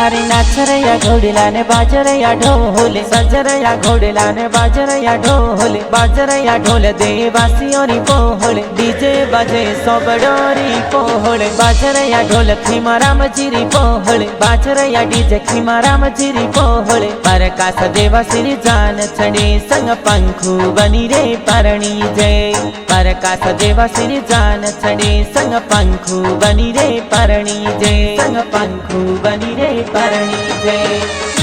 अरे नाच रे या घोडीला ने बाज रे या ढोल, सज रे या घोडीला ने बाज रे या ढोल, बाज रे या ढोल देवासियों री पोहल, डीजे बजे सोबडोरी पोहल, बाज रे या ढोल खीमाराम जीरी पोहल, बाज रे या डीजे खीमाराम जीरी पोहल, परकास देवासी जान चढ़े संग पंखू बनी रे परणी जय, परकास देवासी जान चढ़े संग पंखू बनी रे परणी जय, संग पंखू बनी रे परणी जय।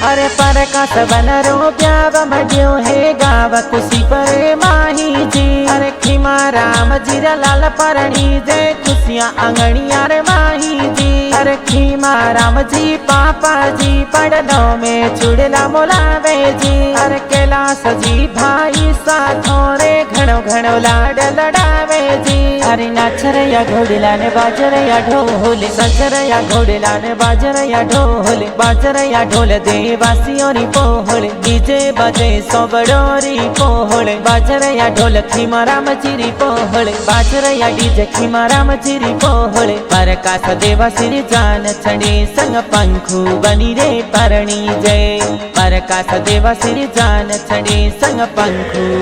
अरे परकास बनरो प्याव मड्यो है गाव खुशी पर माही जी, अरे खीमा राम जीरा लाल परणी जय खुशियाँ आंगणिया रे माही जी, अरे खीमा राम जी पापा जी पड़नो में चुड़ला मोलावे जी, अरे कैलाश जी भाई साथों रे घणो घणो लाड लड़ावे जी, अरे नाच रे या घोड़ीला ने बाज रे या ढोल, सज रे या घोड़ीला ने बाज रे या ढोल, बाज रे या ढोल देवासियों री पोहल, डीजे बजे सोबडोरी पोहल, बाज रे या ढोल खीमाराम जीरी पोहल, बाज रे या डीजे खीमाराम जीरी पोहल, परकास देवासी जान चढ़े संग पंखू बनी रे परणी जय, परकास देवासी जान चढ़े संग पंखू